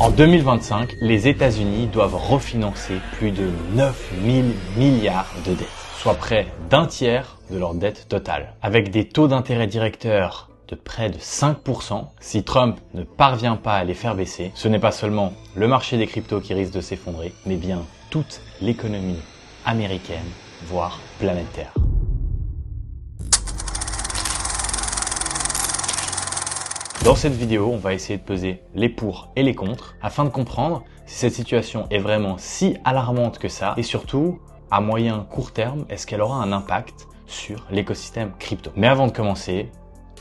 En 2025, les États-Unis doivent refinancer plus de 9 000 milliards de dettes, soit près d'un tiers de leur dette totale. Avec des taux d'intérêt directeurs de près de 5%, si Trump ne parvient pas à les faire baisser, ce n'est pas seulement le marché des cryptos qui risque de s'effondrer, mais bien toute l'économie américaine, voire planétaire. Dans cette vidéo, on va essayer de peser les pour et les contre afin de comprendre si cette situation est vraiment si alarmante que ça et surtout, à moyen court terme, est-ce qu'elle aura un impact sur l'écosystème crypto. Mais avant de commencer,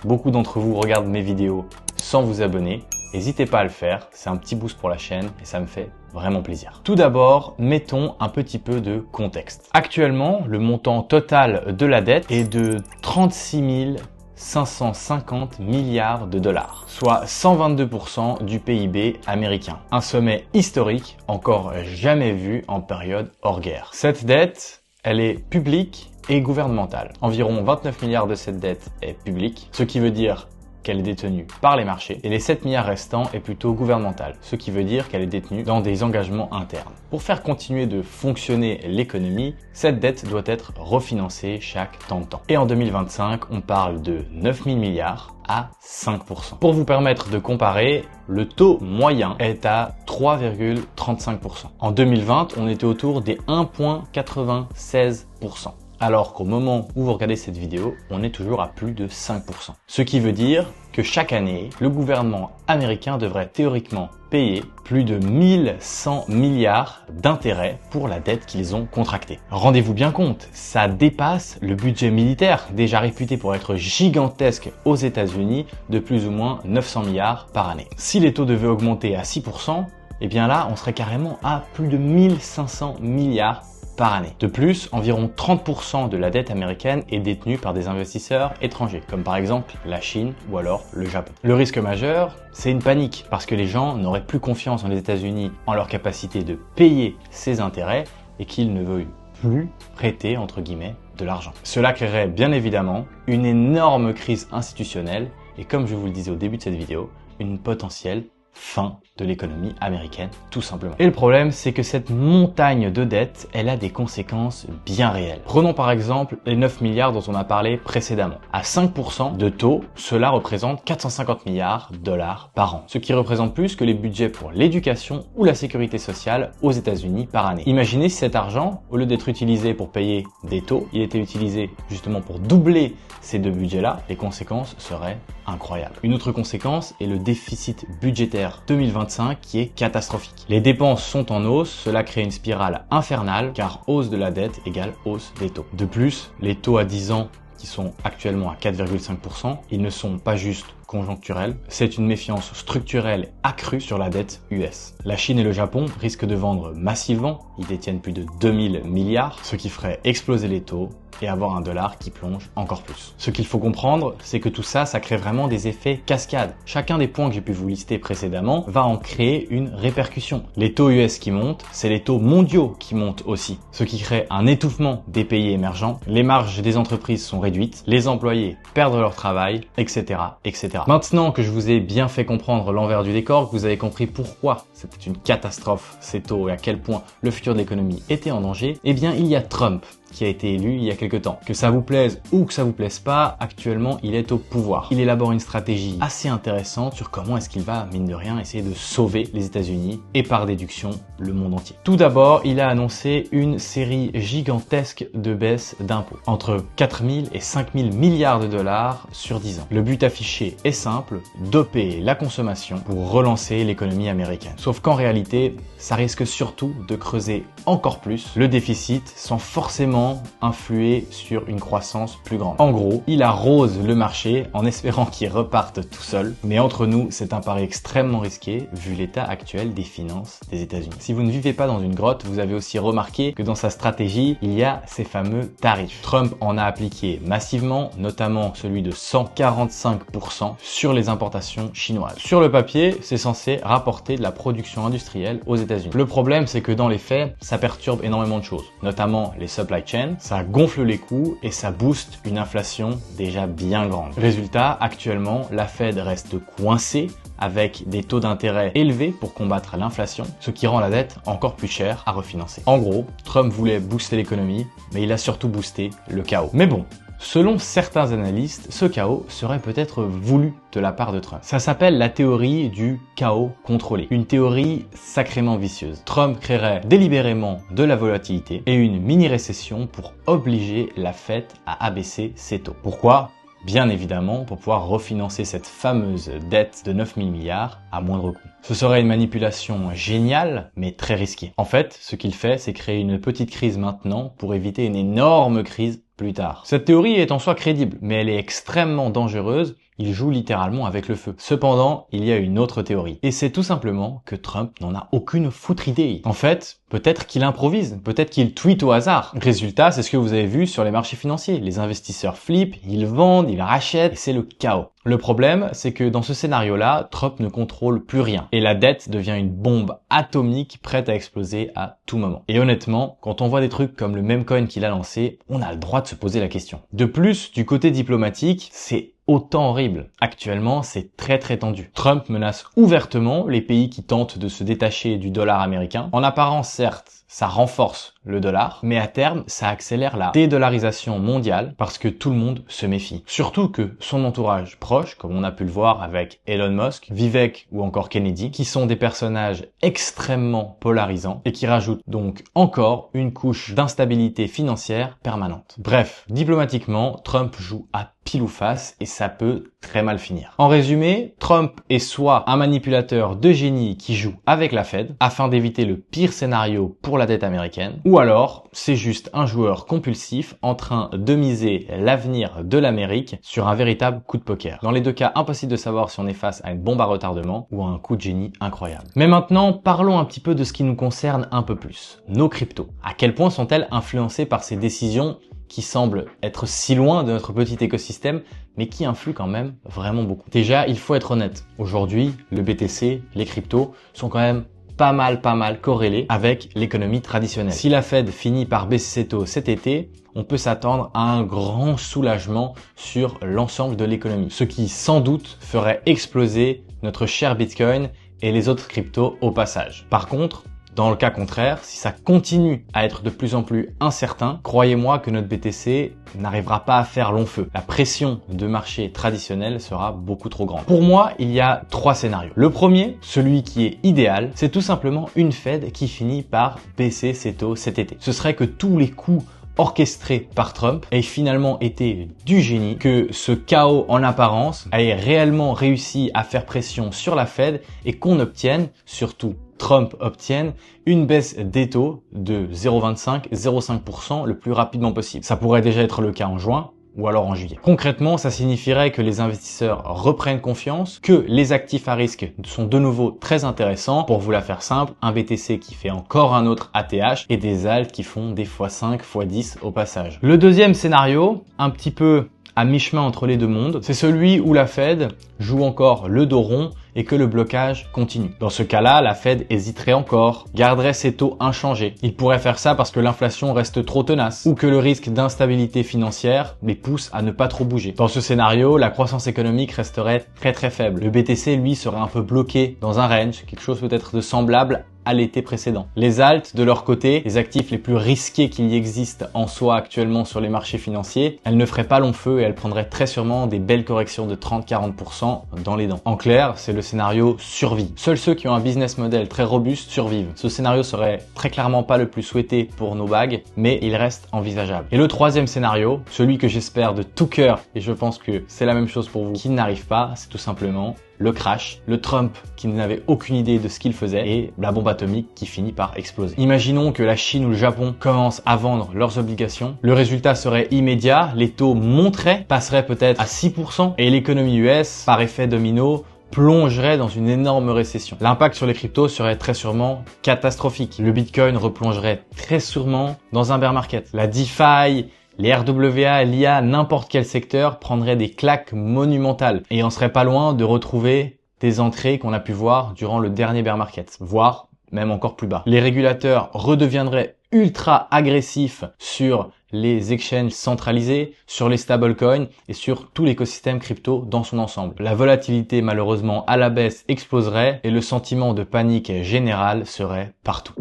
beaucoup d'entre vous regardent mes vidéos sans vous abonner. N'hésitez pas à le faire, c'est un petit boost pour la chaîne et ça me fait vraiment plaisir. Tout d'abord, mettons un petit peu de contexte. Actuellement, le montant total de la dette est de 36 550 milliards de dollars, soit 122% du PIB américain. Un sommet historique encore jamais vu en période hors guerre. Cette dette, elle est publique et gouvernementale. Environ 29 milliards de cette dette est publique, ce qui veut dire qu'elle est détenue par les marchés et les 7 milliards restants est plutôt gouvernemental, ce qui veut dire qu'elle est détenue dans des engagements internes. Pour faire continuer de fonctionner l'économie, cette dette doit être refinancée chaque temps de temps. Et en 2025, on parle de 9 000 milliards à 5%. Pour vous permettre de comparer, le taux moyen est à 3,35%. En 2020, on était autour des 1,96%. Alors qu'au moment où vous regardez cette vidéo, on est toujours à plus de 5%. Ce qui veut dire que chaque année, le gouvernement américain devrait théoriquement payer plus de 1100 milliards d'intérêts pour la dette qu'ils ont contractée. Rendez-vous bien compte, ça dépasse le budget militaire, déjà réputé pour être gigantesque aux États-Unis, de plus ou moins 900 milliards par année. Si les taux devaient augmenter à 6%, eh bien là, on serait carrément à plus de 1500 milliards par année. De plus, environ 30% de la dette américaine est détenue par des investisseurs étrangers, comme par exemple la Chine ou alors le Japon. Le risque majeur, c'est une panique, parce que les gens n'auraient plus confiance en les États-Unis, en leur capacité de payer ces intérêts, et qu'ils ne veuillent plus prêter, entre guillemets, de l'argent. Cela créerait bien évidemment une énorme crise institutionnelle, et comme je vous le disais au début de cette vidéo, une potentielle fin de l'économie américaine, tout simplement. Et le problème, c'est que cette montagne de dettes, elle a des conséquences bien réelles. Prenons par exemple les 9 milliards dont on a parlé précédemment. À 5% de taux, cela représente 450 milliards de dollars par an, ce qui représente plus que les budgets pour l'éducation ou la sécurité sociale aux États-Unis par année. Imaginez si cet argent, au lieu d'être utilisé pour payer des taux, il était utilisé justement pour doubler ces deux budgets-là, les conséquences seraient incroyables. Une autre conséquence est le déficit budgétaire 2025 qui est catastrophique. Les dépenses sont en hausse, cela crée une spirale infernale car hausse de la dette égale hausse des taux. De plus, les taux à 10 ans qui sont actuellement à 4,5%, ils ne sont pas juste conjoncturels, c'est une méfiance structurelle accrue sur la dette US. La Chine et le Japon risquent de vendre massivement, ils détiennent plus de 2000 milliards, ce qui ferait exploser les taux et avoir un dollar qui plonge encore plus. Ce qu'il faut comprendre, c'est que tout ça, ça crée vraiment des effets cascades. Chacun des points que j'ai pu vous lister précédemment va en créer une répercussion. Les taux US qui montent, c'est les taux mondiaux qui montent aussi, ce qui crée un étouffement des pays émergents, les marges des entreprises sont réduites, les employés perdent leur travail, etc., etc. Maintenant que je vous ai bien fait comprendre l'envers du décor, que vous avez compris pourquoi c'était une catastrophe ces taux et à quel point le futur de l'économie était en danger, eh bien il y a Trump qui a été élu il y a quelques temps. Que ça vous plaise ou que ça vous plaise pas, actuellement il est au pouvoir. Il élabore une stratégie assez intéressante sur comment est-ce qu'il va, mine de rien, essayer de sauver les États-Unis et par déduction le monde entier. Tout d'abord, il a annoncé une série gigantesque de baisses d'impôts, entre 4 000 et 5 000 milliards de dollars sur 10 ans. Le but affiché est simple, doper la consommation pour relancer l'économie américaine. Sauf qu'en réalité, ça risque surtout de creuser encore plus le déficit sans forcément influer sur une croissance plus grande. En gros, il arrose le marché en espérant qu'il reparte tout seul. Mais entre nous, c'est un pari extrêmement risqué vu l'état actuel des finances des États-Unis. Si vous ne vivez pas dans une grotte, vous avez aussi remarqué que dans sa stratégie, il y a ces fameux tarifs. Trump en a appliqué massivement, notamment celui de 145% sur les importations chinoises. Sur le papier, c'est censé rapporter de la production industrielle aux États-Unis. Le problème, c'est que dans les faits, ça perturbe énormément de choses, notamment les supply chain, ça gonfle les coûts et ça booste une inflation déjà bien grande. Résultat, actuellement, la Fed reste coincée avec des taux d'intérêt élevés pour combattre l'inflation, ce qui rend la dette encore plus chère à refinancer. En gros, Trump voulait booster l'économie, mais il a surtout boosté le chaos. Mais bon, selon certains analystes, ce chaos serait peut-être voulu de la part de Trump. Ça s'appelle la théorie du chaos contrôlé. Une théorie sacrément vicieuse. Trump créerait délibérément de la volatilité et une mini-récession pour obliger la Fed à abaisser ses taux. Pourquoi ? Bien évidemment, pour pouvoir refinancer cette fameuse dette de 9 000 milliards à moindre coût. Ce serait une manipulation géniale, mais très risquée. En fait, ce qu'il fait, c'est créer une petite crise maintenant pour éviter une énorme crise plus tard. Cette théorie est en soi crédible, mais elle est extrêmement dangereuse. Il joue littéralement avec le feu. Cependant, il y a une autre théorie. Et c'est tout simplement que Trump n'en a aucune foutre idée. En fait, peut-être qu'il improvise, peut-être qu'il tweet au hasard. Résultat, c'est ce que vous avez vu sur les marchés financiers. Les investisseurs flippent, ils vendent, ils rachètent, et c'est le chaos. Le problème, c'est que dans ce scénario-là, Trump ne contrôle plus rien. Et la dette devient une bombe atomique prête à exploser à tout moment. Et honnêtement, quand on voit des trucs comme le meme coin qu'il a lancé, on a le droit de se poser la question. De plus, du côté diplomatique, c'est autant horrible. Actuellement, c'est très tendu. Trump menace ouvertement les pays qui tentent de se détacher du dollar américain. En apparence, certes, ça renforce le dollar, mais à terme, ça accélère la dédollarisation mondiale parce que tout le monde se méfie. Surtout que son entourage proche, comme on a pu le voir avec Elon Musk, Vivek ou encore Kennedy, qui sont des personnages extrêmement polarisants et qui rajoutent donc encore une couche d'instabilité financière permanente. Bref, diplomatiquement, Trump joue à pile ou face et ça peut très mal finir. En résumé, Trump est soit un manipulateur de génie qui joue avec la Fed afin d'éviter le pire scénario pour la dette américaine, ou alors c'est juste un joueur compulsif en train de miser l'avenir de l'Amérique sur un véritable coup de poker. Dans les deux cas, impossible de savoir si on est face à une bombe à retardement ou à un coup de génie incroyable. Mais maintenant, parlons un petit peu de ce qui nous concerne un peu plus. Nos cryptos. À quel point sont-elles influencées par ces décisions qui semblent être si loin de notre petit écosystème, mais qui influent quand même vraiment beaucoup. Déjà, il faut être honnête. Aujourd'hui, le BTC, les cryptos sont quand même pas mal corrélés avec l'économie traditionnelle. Si la Fed finit par baisser ses taux cet été, on peut s'attendre à un grand soulagement sur l'ensemble de l'économie, ce qui sans doute ferait exploser notre cher Bitcoin et les autres cryptos au passage. Par contre, dans le cas contraire, si ça continue à être de plus en plus incertain, croyez-moi que notre BTC n'arrivera pas à faire long feu. La pression de marché traditionnel sera beaucoup trop grande. Pour moi, il y a 3 scénarios. Le premier, celui qui est idéal, c'est tout simplement une Fed qui finit par baisser ses taux cet été. Ce serait que tous les coups orchestré par Trump ait finalement été du génie, que ce chaos en apparence ait réellement réussi à faire pression sur la Fed et qu'on obtienne, surtout Trump obtienne, une baisse des taux de 0,25-0,5% le plus rapidement possible. Ça pourrait déjà être le cas en juin, ou alors en juillet. Concrètement, ça signifierait que les investisseurs reprennent confiance, que les actifs à risque sont de nouveau très intéressants. Pour vous la faire simple, un BTC qui fait encore un autre ATH et des alts qui font des x5, x10 au passage. Le deuxième scénario, un petit peu à mi-chemin entre les deux mondes, c'est celui où la Fed joue encore le dos rond et que le blocage continue. Dans ce cas-là, la Fed hésiterait encore, garderait ses taux inchangés. Il pourrait faire ça parce que l'inflation reste trop tenace ou que le risque d'instabilité financière les pousse à ne pas trop bouger. Dans ce scénario, la croissance économique resterait très faible. Le BTC, lui, serait un peu bloqué dans un range, quelque chose peut-être de semblable à l'été précédent. Les alts, de leur côté, les actifs les plus risqués qu'il y existe en soi actuellement sur les marchés financiers, elles ne feraient pas long feu et elles prendraient très sûrement des belles corrections de 30-40% dans les dents. En clair, c'est le scénario survie. Seuls ceux qui ont un business model très robuste survivent. Ce scénario serait très clairement pas le plus souhaité pour nos bagues, mais il reste envisageable. Et le troisième scénario, celui que j'espère de tout cœur, et je pense que c'est la même chose pour vous, qui n'arrive pas, c'est tout simplement le crash, le Trump qui n'avait aucune idée de ce qu'il faisait et la bombe atomique qui finit par exploser. Imaginons que la Chine ou le Japon commencent à vendre leurs obligations. Le résultat serait immédiat, les taux monteraient, passeraient peut-être à 6% et l'économie US, par effet domino, plongerait dans une énorme récession. L'impact sur les cryptos serait très sûrement catastrophique. Le Bitcoin replongerait très sûrement dans un bear market. La DeFi, les RWA, l'IA, n'importe quel secteur prendrait des claques monumentales et on serait pas loin de retrouver des entrées qu'on a pu voir durant le dernier bear market, voire même encore plus bas. Les régulateurs redeviendraient ultra agressifs sur les exchanges centralisés, sur les stablecoins et sur tout l'écosystème crypto dans son ensemble. La volatilité malheureusement à la baisse exploserait et le sentiment de panique générale serait partout.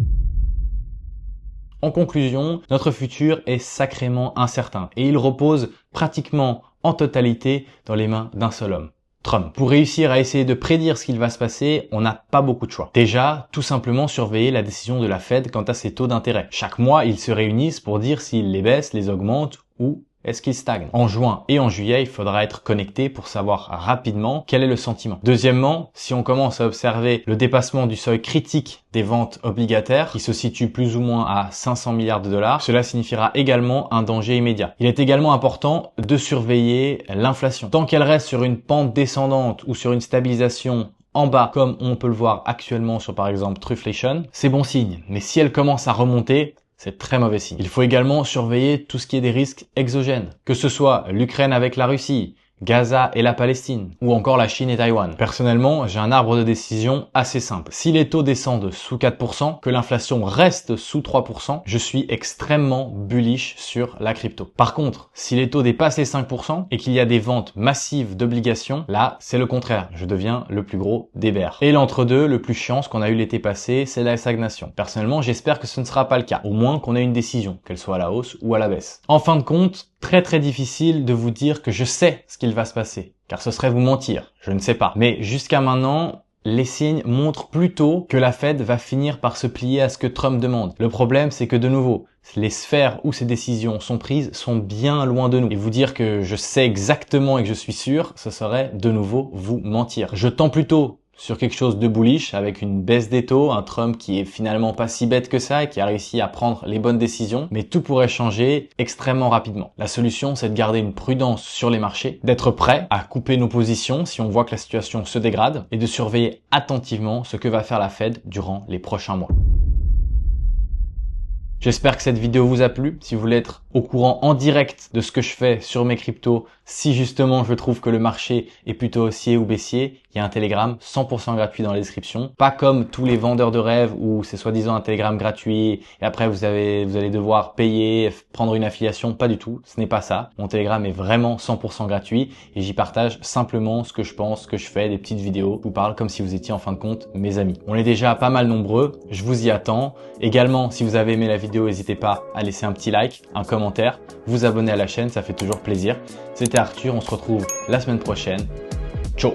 En conclusion, notre futur est sacrément incertain et il repose pratiquement en totalité dans les mains d'un seul homme. Trump. Pour réussir à essayer de prédire ce qu'il va se passer, on n'a pas beaucoup de choix. Déjà, tout simplement surveiller la décision de la Fed quant à ses taux d'intérêt. Chaque mois, ils se réunissent pour dire s'ils les baissent, les augmentent ou est-ce qu'ils stagnent. En juin et en juillet, il faudra être connecté pour savoir rapidement quel est le sentiment. Deuxièmement, si on commence à observer le dépassement du seuil critique des ventes obligataires, qui se situe plus ou moins à 500 milliards de dollars, cela signifiera également un danger immédiat. Il est également important de surveiller l'inflation. Tant qu'elle reste sur une pente descendante ou sur une stabilisation en bas, comme on peut le voir actuellement sur par exemple Trueflation, c'est bon signe. Mais si elle commence à remonter, c'est très mauvais signe. Il faut également surveiller tout ce qui est des risques exogènes, que ce soit l'Ukraine avec la Russie, Gaza et la Palestine, ou encore la Chine et Taïwan. Personnellement, j'ai un arbre de décision assez simple. Si les taux descendent sous 4%, que l'inflation reste sous 3%, je suis extrêmement bullish sur la crypto. Par contre, si les taux dépassent les 5% et qu'il y a des ventes massives d'obligations, là, c'est le contraire. Je deviens le plus gros des bears. Et l'entre-deux, le plus chiant, ce qu'on a eu l'été passé, c'est la stagnation. Personnellement, j'espère que ce ne sera pas le cas. Au moins qu'on ait une décision, qu'elle soit à la hausse ou à la baisse. En fin de compte, très difficile de vous dire que je sais ce qu'il va se passer, car ce serait vous mentir, je ne sais pas. Mais jusqu'à maintenant, les signes montrent plutôt que la Fed va finir par se plier à ce que Trump demande. Le problème, c'est que de nouveau, les sphères où ces décisions sont prises sont bien loin de nous. Et vous dire que je sais exactement et que je suis sûr, ce serait de nouveau vous mentir. Je tends plutôt sur quelque chose de bullish avec une baisse des taux, un Trump qui est finalement pas si bête que ça et qui a réussi à prendre les bonnes décisions, mais tout pourrait changer extrêmement rapidement. La solution, c'est de garder une prudence sur les marchés, d'être prêt à couper nos positions si on voit que la situation se dégrade et de surveiller attentivement ce que va faire la Fed durant les prochains mois. J'espère que cette vidéo vous a plu. Si vous voulez être au courant en direct de ce que je fais sur mes cryptos, si justement je trouve que le marché est plutôt haussier ou baissier, il y a un Telegram 100% gratuit dans la description. Pas comme tous les vendeurs de rêves où c'est soi-disant un Telegram gratuit et après vous allez devoir payer, prendre une affiliation. Pas du tout, ce n'est pas ça. Mon Telegram est vraiment 100% gratuit et j'y partage simplement ce que je pense, ce que je fais, des petites vidéos. Je vous parle comme si vous étiez en fin de compte mes amis. On est déjà pas mal nombreux, je vous y attends. Également, si vous avez aimé la vidéo, n'hésitez pas à laisser un petit like, un commentaire, vous abonner à la chaîne, ça fait toujours plaisir. C'était Arthur, on se retrouve la semaine prochaine. Ciao!